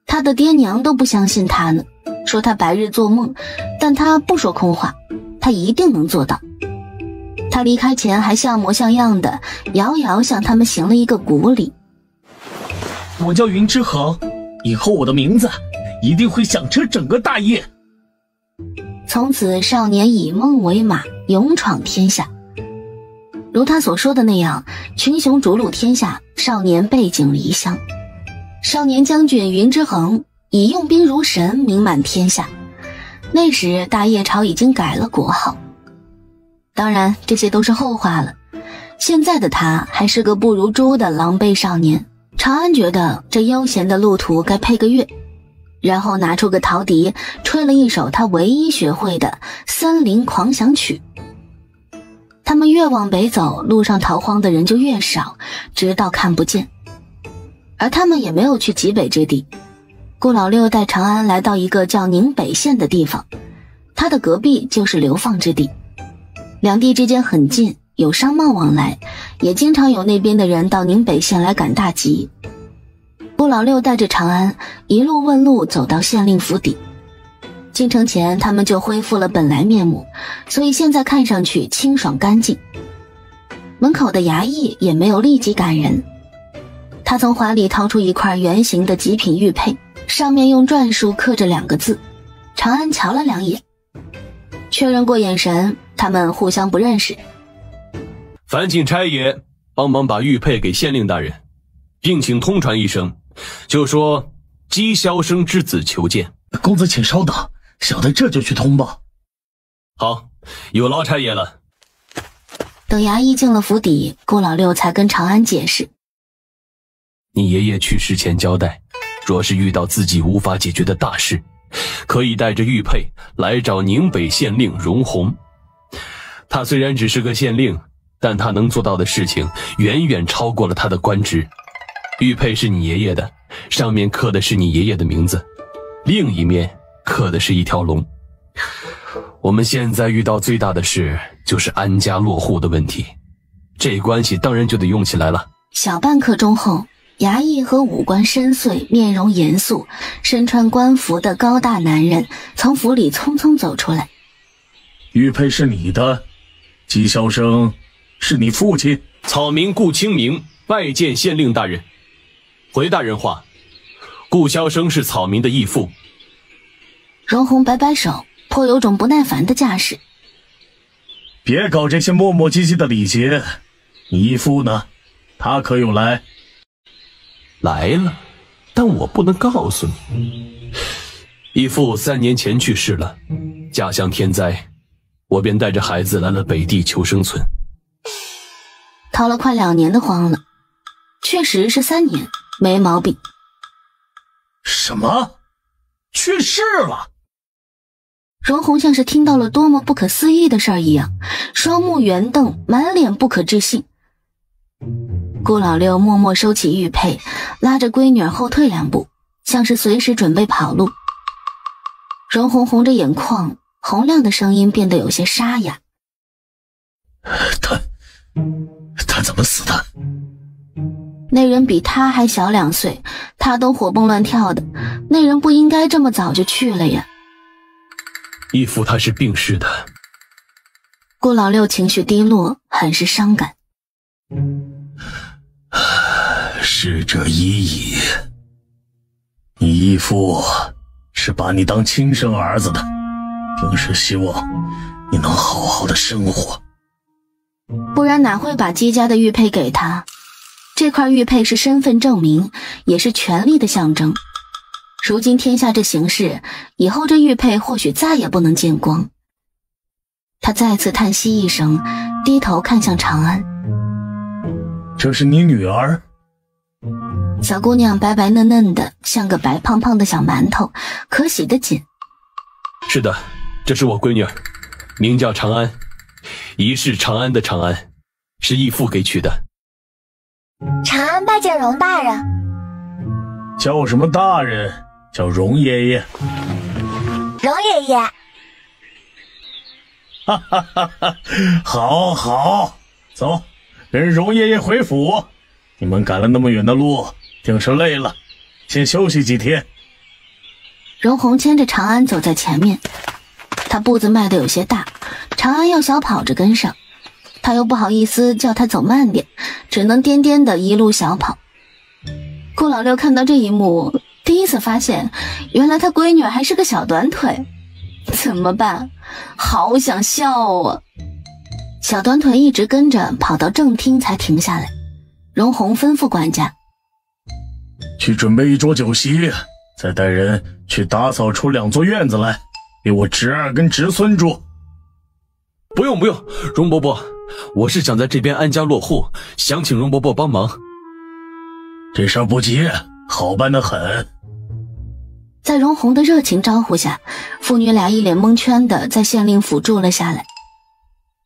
他的爹娘都不相信他呢，说他白日做梦，但他不说空话，他一定能做到。他离开前还像模像样的遥遥向他们行了一个古礼。我叫云之恒，以后我的名字一定会响彻整个大业。从此少年以梦为马，勇闯天下。如他所说的那样，群雄逐鹿天下，少年背井离乡。少年将军云之恒以用兵如神名满天下。那时大业朝已经改了国号。当然这些都是后话了，现在的他还是个不如猪的狼狈少年。长安觉得这悠闲的路途该配个乐，然后拿出个陶笛，吹了一首他唯一学会的《森林狂想曲》。他们越往北走，路上逃荒的人就越少，直到看不见。而他们也没有去极北之地。顾老六带长安来到一个叫宁北县的地方，他的隔壁就是流放之地，两地之间很近，有商贸往来，也经常有那边的人到宁北县来赶大集。顾老六带着长安一路问路走到县令府邸。进城前他们就恢复了本来面目，所以现在看上去清爽干净。门口的衙役也没有立即赶人。他从怀里掏出一块圆形的极品玉佩，上面用篆书刻着2个字。长安瞧了2眼，确认过眼神，他们互相不认识。烦请差爷帮忙把玉佩给县令大人，并请通传一声，就说姬萧生之子求见。公子请稍等，小的这就去通报。好，有劳差爷了。等衙役进了府邸，顾老六才跟长安解释：你爷爷去世前交代，若是遇到自己无法解决的大事，可以带着玉佩来找宁北县令荣宏。他虽然只是个县令，但他能做到的事情远远超过了他的官职。玉佩是你爷爷的，上面刻的是你爷爷的名字，另一面刻的是一条龙。我们现在遇到最大的事就是安家落户的问题，这关系当然就得用起来了。小半刻钟后，衙役和五官深邃、面容严肃、身穿官服的高大男人从府里匆匆走出来。玉佩是你的，姬萧生是你父亲。草民顾清明拜见县令大人。回大人话，顾萧生是草民的义父。荣宏摆摆手，颇有种不耐烦的架势。别搞这些磨磨唧唧的礼节。你义父呢？他可有来？来了，但我不能告诉你。义父3年前去世了，家乡天灾，我便带着孩子来了北地求生存。逃了快2年的荒了，确实是3年，没毛病。什么？去世了？荣红像是听到了多么不可思议的事儿一样，双目圆瞪，满脸不可置信。顾老六默默收起玉佩，拉着闺女儿后退2步，像是随时准备跑路。荣红红着眼眶，洪亮的声音变得有些沙哑。他怎么死的？那人比他还小2岁，他都活蹦乱跳的，那人不应该这么早就去了呀。义父他是病逝的。顾老六情绪低落，很是伤感。逝者已矣，你义父是把你当亲生儿子的，平时希望你能好好的生活，不然哪会把姬家的玉佩给他？这块玉佩是身份证明，也是权力的象征。如今天下这形势，以后这玉佩或许再也不能见光。他再次叹息一声，低头看向长安。这是你女儿？小姑娘白白嫩嫩的，像个白胖胖的小馒头，可喜得紧。是的，这是我闺女儿，名叫长安，一世长安的长安，是义父给取的。长安拜见荣大人。叫什么大人？叫荣爷爷。荣爷爷。哈哈哈哈！好好，走，跟荣爷爷回府。你们赶了那么远的路，定是累了，先休息几天。荣红牵着长安走在前面，他步子迈得有些大，长安要小跑着跟上，他又不好意思叫他走慢点，只能颠颠的一路小跑。顾老六看到这一幕，第一次发现原来他闺女还是个小短腿，怎么办？好想笑啊！小短腿一直跟着跑到正厅才停下来。荣红吩咐管家去准备一桌酒席，再带人去打扫出2座院子来，给我侄儿跟侄孙住。不用，荣伯伯，我是想在这边安家落户，想请荣伯伯帮忙。这事儿不急，好办得很。在荣红的热情招呼下，父女俩一脸蒙圈的在县令府住了下来。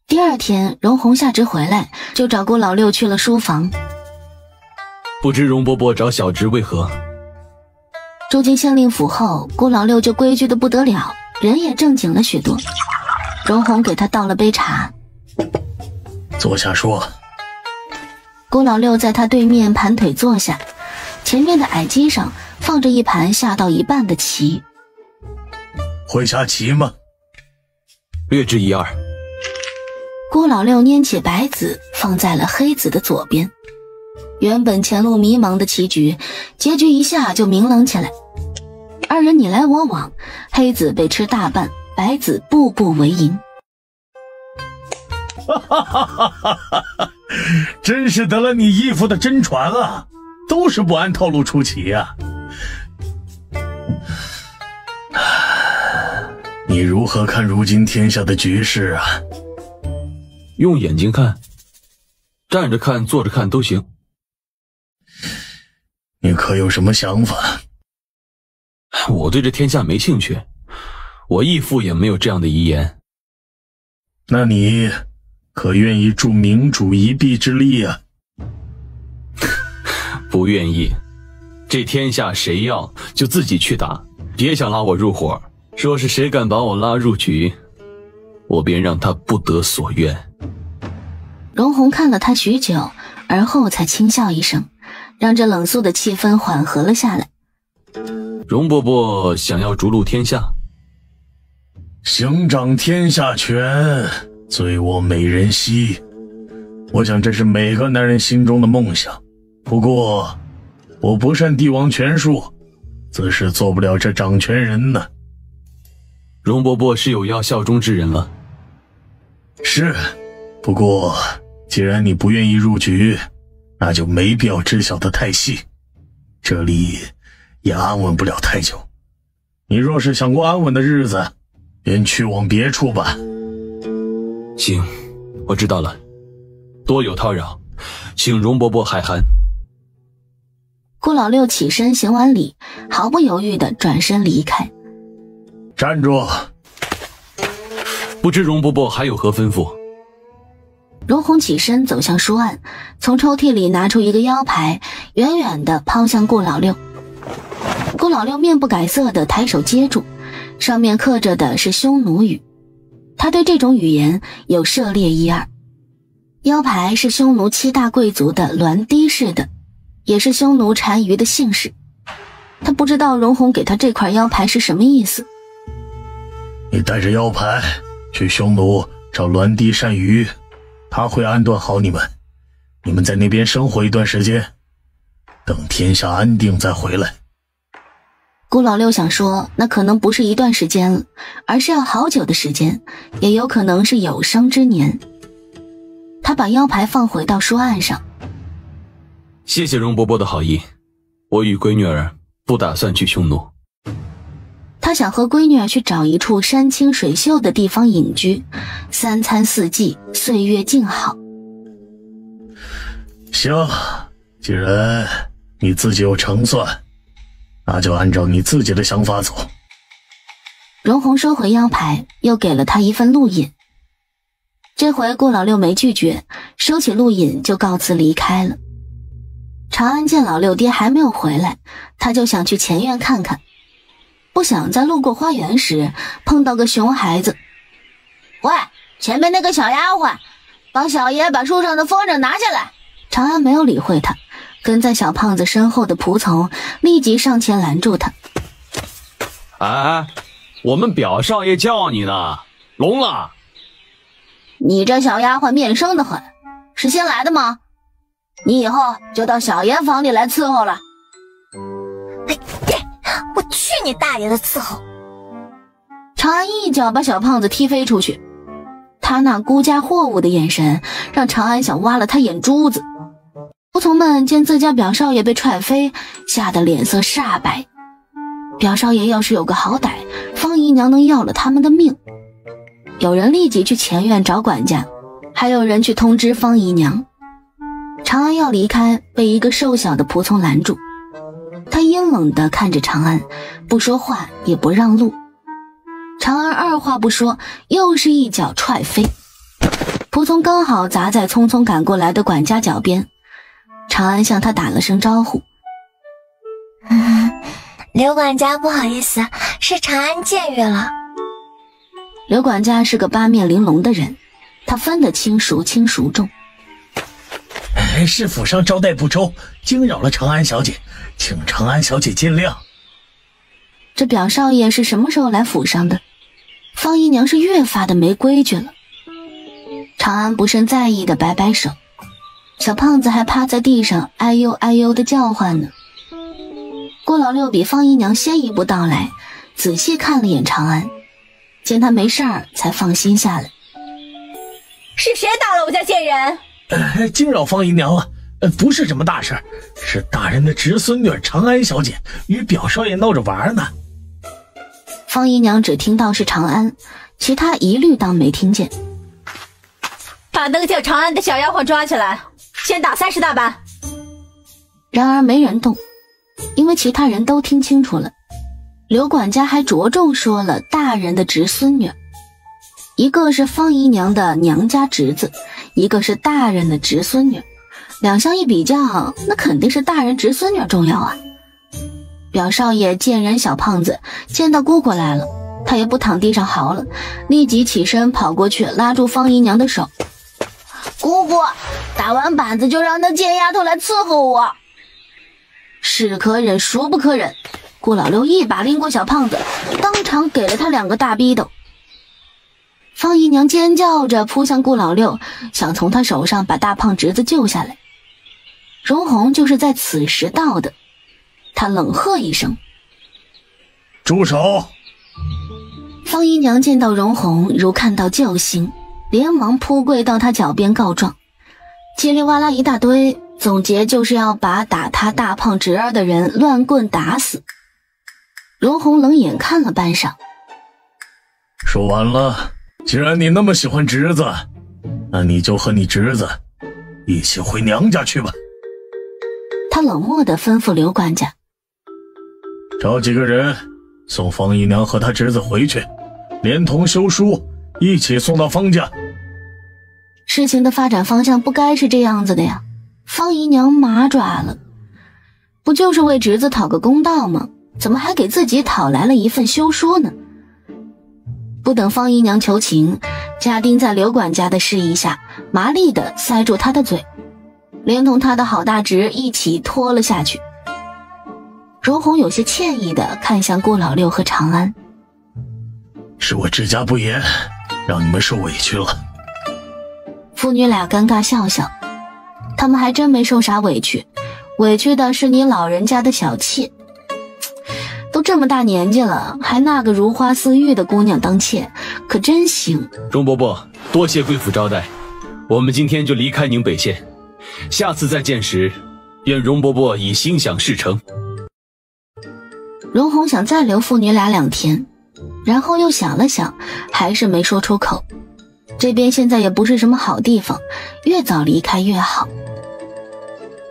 第2天，荣红下职回来，就找顾老六去了书房。不知荣伯伯找小侄为何？住进县令府后，顾老六就规矩的不得了，人也正经了许多。荣红给他倒了杯茶，坐下说。顾老六在他对面盘腿坐下，前面的矮机上放着一盘下到一半的棋。会下棋吗？略知一二。顾老六拈起白子放在了黑子的左边，原本前路迷茫的棋局，结局一下就明朗起来。2人你来我往，黑子被吃大半，白子步步为营。真是得了你义父的真传啊，都是不按套路出棋啊。你如何看如今天下的局势啊？用眼睛看，站着看，坐着看都行。你可有什么想法？我对这天下没兴趣，我义父也没有这样的遗言。那你可愿意助明主一臂之力啊？不愿意，这天下谁要就自己去打，别想拉我入伙。若是谁敢把我拉入局，我便让他不得所愿。荣红看了他许久，而后才轻笑一声，让这冷肃的气氛缓和了下来。荣伯伯想要逐鹿天下，行掌天下权，醉卧美人膝，我想这是每个男人心中的梦想。不过我不善帝王权术，自是做不了这掌权人呢。荣伯伯是有要效忠之人了。是，不过既然你不愿意入局，那就没必要知晓得太细，这里也安稳不了太久。你若是想过安稳的日子，便去往别处吧。行，我知道了，多有叨扰，请容伯伯海涵。顾老六起身行完礼，毫不犹豫地转身离开。站住！不知容伯伯还有何吩咐？容红起身走向书案，从抽屉里拿出一个腰牌，远远地抛向顾老六。顾老六面不改色地抬手接住，上面刻着的是匈奴语，他对这种语言有涉猎一二。腰牌是匈奴7大贵族的栾低氏的，也是匈奴单于的姓氏。他不知道容红给他这块腰牌是什么意思。你带着腰牌去匈奴找栾低单于，他会安顿好你们，你们在那边生活一段时间，等天下安定再回来。顾老六想说，那可能不是一段时间了，而是要好久的时间，也有可能是有生之年。他把腰牌放回到书案上。谢谢容伯伯的好意，我与闺女儿不打算去匈奴。他想和闺女儿去找一处山清水秀的地方隐居，3餐4季，岁月静好。行，既然你自己有成算，那就按照你自己的想法走。容红收回腰牌，又给了他一份录引。这回顾老六没拒绝，收起录引就告辞离开了。长安见老六爹还没有回来，他就想去前院看看，不想在路过花园时碰到个熊孩子。喂，前面那个小丫鬟，帮小爷把树上的风筝拿下来。长安没有理会他，跟在小胖子身后的仆从立即上前拦住他。哎，我们表少爷叫你呢，聋了。你这小丫鬟面生得很，是新来的吗？你以后就到小爷房里来伺候了。我去你大爷的伺候！长安一脚把小胖子踢飞出去，他那孤家货物的眼神让长安想挖了他眼珠子。仆从们见自家表少爷被踹飞，吓得脸色煞白。表少爷要是有个好歹，方姨娘能要了他们的命。有人立即去前院找管家，还有人去通知方姨娘。长安要离开，被一个瘦小的仆从拦住。他阴冷地看着长安，不说话也不让路。长安二话不说，又是一脚踹飞。仆从刚好砸在匆匆赶过来的管家脚边。长安向他打了声招呼。刘管家不好意思，是长安僭越了。刘管家是个八面玲珑的人，他分得清孰轻孰重。是府上招待不周，惊扰了长安小姐，请长安小姐见谅。这表少爷是什么时候来府上的？方姨娘是越发的没规矩了。长安不甚在意的摆摆手，小胖子还趴在地上哎呦哎呦的叫唤呢。顾老六比方姨娘先一步到来，仔细看了眼长安，见他没事儿才放心下来。是谁打了我家贱人？惊扰方姨娘了，不是什么大事，是大人的侄孙女长安小姐与表少爷闹着玩呢。方姨娘只听到是长安，其他一律当没听见。把那个叫长安的小丫鬟抓起来，先打30大板。然而没人动，因为其他人都听清楚了。刘管家还着重说了大人的侄孙女，一个是方姨娘的娘家侄子，一个是大人的侄孙女，两相一比较，那肯定是大人侄孙女重要啊。表少爷见人小胖子见到姑姑来了，他也不躺地上嚎了，立即起身跑过去拉住方姨娘的手。姑姑，打完板子就让那贱丫头来伺候我。是可忍孰不可忍，顾老六一把拎过小胖子，当场给了他2个大逼斗。方姨娘尖叫着扑向顾老六，想从他手上把大胖侄子救下来。容红就是在此时到的，他冷喝一声：住手！方姨娘见到容红如看到救星，连忙扑跪到他脚边告状，叽里哇啦一大堆，总结就是要把打他大胖侄儿的人乱棍打死。荣红冷眼看了半晌，说完了，既然你那么喜欢侄子，那你就和你侄子一起回娘家去吧。他冷漠地吩咐刘管家，找几个人送方姨娘和她侄子回去，连同休书一起送到方家。事情的发展方向不该是这样子的呀，方姨娘麻爪了，不就是为侄子讨个公道吗？怎么还给自己讨来了一份休书呢？不等方姨娘求情，家丁在刘管家的示意下麻利地塞住她的嘴，连同她的好大侄一起拖了下去。荣红有些歉意地看向顾老六和长安，是我治家不严，让你们受委屈了。父女俩尴尬笑笑，他们还真没受啥委屈，委屈的是你老人家的小妾。都这么大年纪了，还纳个如花似玉的姑娘当妾，可真行。荣伯伯，多谢贵府招待，我们今天就离开宁北县，下次再见时，愿荣伯伯以心想事成。荣红想再留父女俩2天，然后又想了想，还是没说出口。这边现在也不是什么好地方，越早离开越好。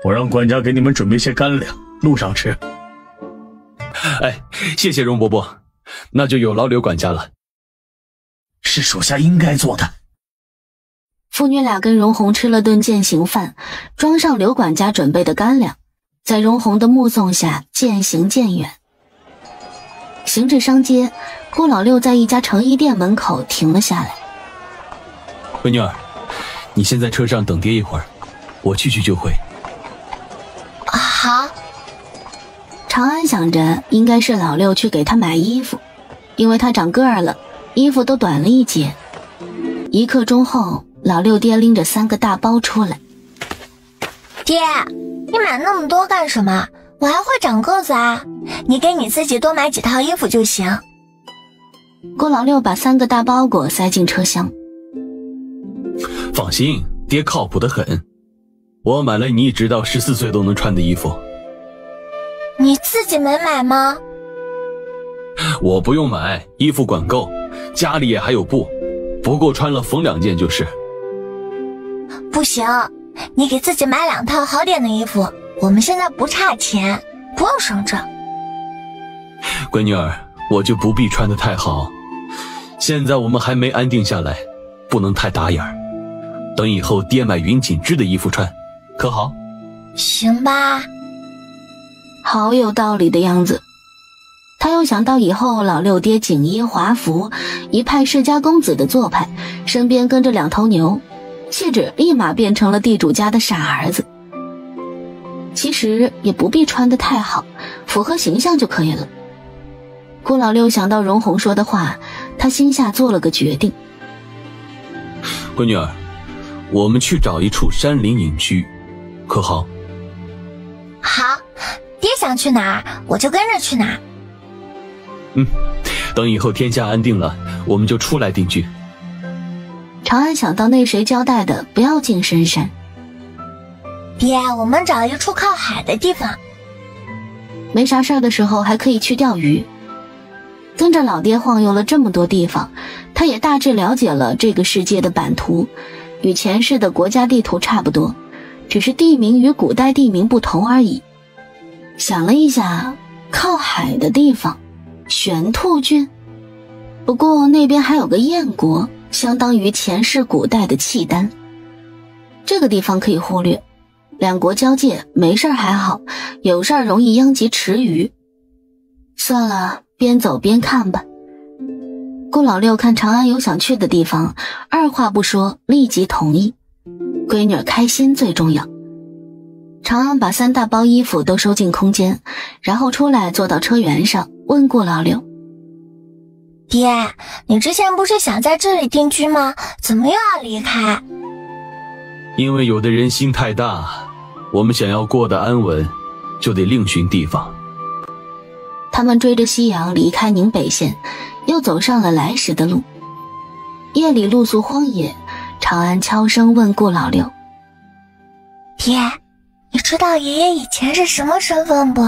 我让管家给你们准备些干粮，路上吃。哎，谢谢荣伯伯，那就有劳刘管家了。是属下应该做的。父女俩跟荣红吃了顿践行饭，装上刘管家准备的干粮，在荣红的目送下渐行渐远。行至商街，顾老六在一家成衣店门口停了下来。闺女儿，你先在车上等爹一会儿，我去就会。好。长安想着应该是老六去给他买衣服，因为他长个儿了，衣服都短了一截。1刻钟后，老六爹拎着3个大包出来。爹，你买那么多干什么？我还会长个子啊，你给你自己多买几套衣服就行。顾老六把3个大包裹塞进车厢。放心，爹靠谱得很，我买了你一直到14岁都能穿的衣服。你自己没买吗？我不用买，衣服管够，家里也还有布，不够穿了缝2件就是。不行，你给自己买2套好点的衣服，我们现在不差钱，不用省着。闺女儿，我就不必穿得太好，现在我们还没安定下来，不能太打眼儿。等以后爹买云锦织的衣服穿，可好？行吧。好有道理的样子。他又想到以后老六爹锦衣华服，一派世家公子的做派，身边跟着2头牛，气质立马变成了地主家的傻儿子。其实也不必穿得太好，符合形象就可以了。顾老六想到荣红说的话，他心下做了个决定。闺女儿，我们去找一处山林隐居，可好？好，爹想去哪儿，我就跟着去哪儿。等以后天下安定了，我们就出来定居。长安想到那谁交代的不要进深山。爹，我们找一处靠海的地方。没啥事儿的时候还可以去钓鱼。跟着老爹晃悠了这么多地方，他也大致了解了这个世界的版图，与前世的国家地图差不多，只是地名与古代地名不同而已。想了一下，靠海的地方，玄兔郡。不过那边还有个燕国，相当于前世古代的契丹。这个地方可以忽略，2国交界，没事还好，有事容易殃及池鱼。算了，边走边看吧。顾老六看长安有想去的地方，二话不说，立即同意。闺女开心最重要。长安把3大包衣服都收进空间，然后出来坐到车辕上，问顾老六：爹，你之前不是想在这里定居吗？怎么又要离开？因为有的人心太大，我们想要过得安稳，就得另寻地方。他们追着夕阳离开宁北县，又走上了来时的路。夜里露宿荒野，长安悄声问顾老六：爹，你知道爷爷以前是什么身份不？